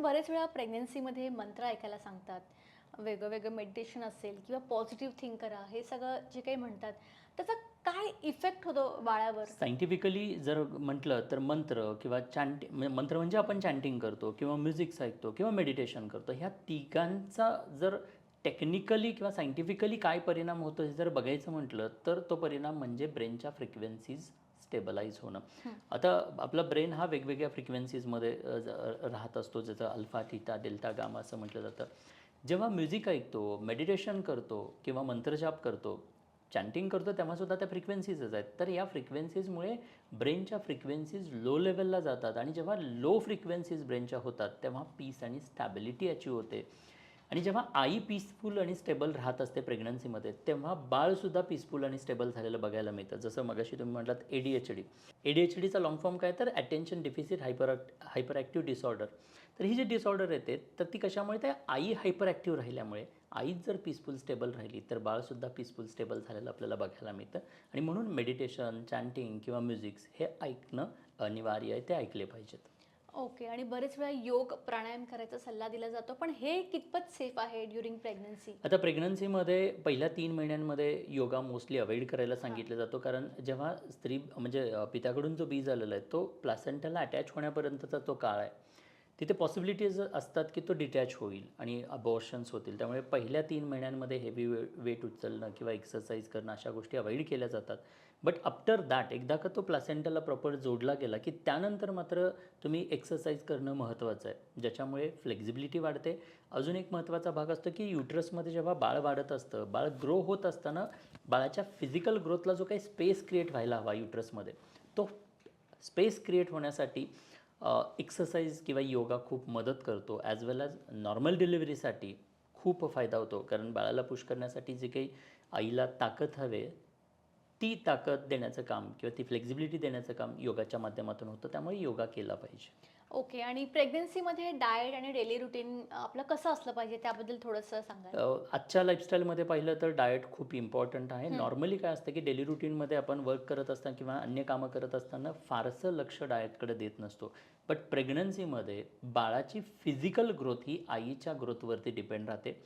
बरेच वेळा प्रेग्नन्सीमध्ये मंत्र ऐकायला सांगतात. वेगळं-वेगळं मेडिटेशन असेल किंवा पॉझिटिव्ह थिंक करा, हे सगळं जे काही म्हणतात, त्याचा काय इफेक्ट होतो बाळावर? सायंटिफिकली जर म्हटलं तर मंत्र किंवा मंत्र म्हणजे आपण चॅन्टिंग करतो किंवा म्युझिक्स ऐकतो किंवा मेडिटेशन करतो. ह्या तिघांचा जर टेक्निकली किंवा सायंटिफिकली काय परिणाम होतो हे जर बघायचं म्हटलं तर तो परिणाम म्हणजे ब्रेनच्या फ्रिक्वेन्सीज स्टेबलाइज होणं. आता आपला ब्रेन हा वेगवेगळ्या फ्रिक्वेन्सीजमध्ये राहत असतो, ज्याचं अल्फा, थीटा, डेल्टा, गामा असं म्हटलं जातं. जेव्हा म्युझिक ऐकतो, मेडिटेशन करतो किंवा मंत्रजाप करतो, चॅन्टिंग करतो तेव्हासुद्धा त्या फ्रिक्वेन्सीजच आहेत. तर या फ्रिक्वेन्सीजमुळे ब्रेनच्या फ्रिक्वेन्सीज लो लेवलला जातात आणि जेव्हा लो फ्रिक्वेन्सीज ब्रेनच्या होतात तेव्हा पीस आणि स्टॅबिलिटी अचीव होते. आणि जेव्हा आई पीसफुल आणि स्टेबल राहत असते प्रेग्नन्सीमध्ये, तेव्हा बाळसुद्धा पीसफुल आणि स्टेबल झालेलं बघायला मिळतं. जसं मगाशी तुम्ही म्हटलात ADHD. ADHDचा लाँग फॉर्म काय, तर attention deficit hyper active disorder. तर ही जी डिसऑर्डर येते तर ती कशामुळे, त्या आई हायपर ॲक्टिव्ह राहिल्यामुळे. आईच जर पीसफुल स्टेबल राहिली तर बाळसुद्धा पीसफुल स्टेबल झालेलं आपल्याला बघायला मिळतं. आणि म्हणून मेडिटेशन, चॅन्टिंग किंवा म्युझिक्स हे ऐकणं अनिवार्य आहे, ते ऐकले पाहिजेत. ओके. आणि बरेच वेळा योग, प्राणायाम करायचा सल्ला दिला जातो, पण हे कितपत सेफ आहे ड्युरिंग प्रेग्नन्सी? आता प्रेग्नन्सीमध्ये पहिल्या 3 महिन्यांमध्ये योगा मोस्टली अवॉइड करायला हां. सांगितलं जातो. कारण जेव्हा स्त्री म्हणजे पित्याकडून जो बीज आलेला आहे तो प्लासेंटाला अटॅच होण्यापर्यंतचा तो काळ आहे. तिथे पॉसिबिलिटीज असतात की तो डिटॅच होईल आणि अबॉर्शन्स होतील. त्यामुळे पहिल्या 3 महिन्यांमध्ये हेवी वेट उचलणं किंवा एक्सरसाइज करणं अशा गोष्टी अवॉइड केल्या जातात. बट आफ्टर दॅट एकदा का तो प्लासेंटाला प्रॉपर जोडला गेला की त्यानंतर मात्र तुम्ही एक्सरसाइज करणं महत्त्वाचं आहे, ज्याच्यामुळे फ्लेक्झिबिलिटी वाढते. अजून एक महत्त्वाचा भाग असतो की युटरसमध्ये जेव्हा बाळ वाढत असतं, बाळ ग्रो होत असताना बाळाच्या फिजिकल ग्रोथला जो काही स्पेस क्रिएट व्हायला हवा युटरसमध्ये, तो स्पेस क्रिएट होण्यासाठी एक्सरसाइज किंवा योगा खूप मदत करतो. ॲज वेल ॲज नॉर्मल डिलिव्हरीसाठी खूप फायदा होतो. कारण बाळाला पुश करण्यासाठी जे काही आईला ताकद हवे, ती ताकद देण्याचं काम किंवा ती फ्लेक्झिबिलिटी देण्याचं काम योगाच्या माध्यमातून होतं. त्यामुळे योगा केला पाहिजे. ओके. आणि प्रेग्नन्सीमध्ये डाएट आणि डेली रुटीन आपलं कसं असलं पाहिजे, त्याबद्दल थोडंसं सांगाल? आजच्या लाईफस्टाईलमध्ये पाहिलं तर डाएट खूप इम्पॉर्टंट आहे. हं. नॉर्मली काय असतं की डेली रुटीनमध्ये आपण वर्क करत असताना किंवा अन्य कामं करत असताना फारसं लक्ष डाएटकडे देत नसतो. बट प्रेग्नन्सीमध्ये बाळाची फिजिकल ग्रोथ ही आईच्या ग्रोथवरती डिपेंड राहते.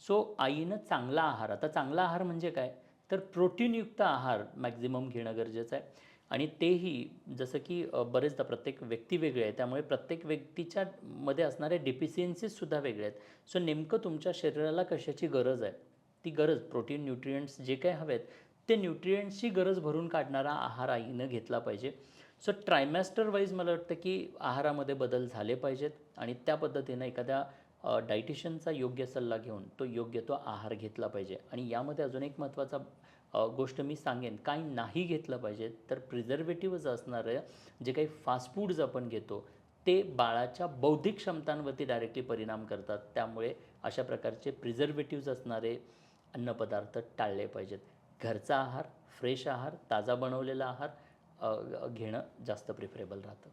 सो आईनं चांगला आहार, आता चांगला आहार म्हणजे काय, तर प्रोटीनयुक्त आहार मॅक्झिमम घेणं गरजेचं आहे. आणि तेही जसं की बरेचदा प्रत्येक व्यक्ती वेगळी आहे, त्यामुळे प्रत्येक व्यक्तीच्या मध्ये असणाऱ्या डिफिशियन्सीजसुद्धा वेगळ्या आहेत. सो नेमकं तुमच्या शरीराला कशाची गरज आहे, ती गरज प्रोटीन, न्यूट्रिएंट्स जे काही हवेत, ते न्यूट्रिएंट्सची गरज भरून काढणारा आहार आईनं घेतला पाहिजे. सो ट्रायमॅस्टर वाईज मला वाटतं की आहारामध्ये बदल झाले पाहिजेत आणि त्या पद्धतीनं एखाद्या डायटिशियनचा योग्य सल्ला घेऊन तो योग्य तो आहार घेतला पाहिजे. आणि यामध्ये अजून एक महत्त्वाचा गोष्ट मी सांगेन, काय नाही घेतलं पाहिजे, तर प्रिझर्वेटिव्हज असणारं जे काही फास्ट फूड्स आपण घेतो, ते बाळाच्या बौद्धिक क्षमतांवरती डायरेक्टली परिणाम करतात. त्यामुळे अशा प्रकारचे प्रिझर्वेटिव्हज असणारे अन्नपदार्थ टाळले पाहिजेत. घरचा आहार, फ्रेश आहार, ताजा बनवलेला आहार घेणं जास्त प्रिफरेबल राहतं.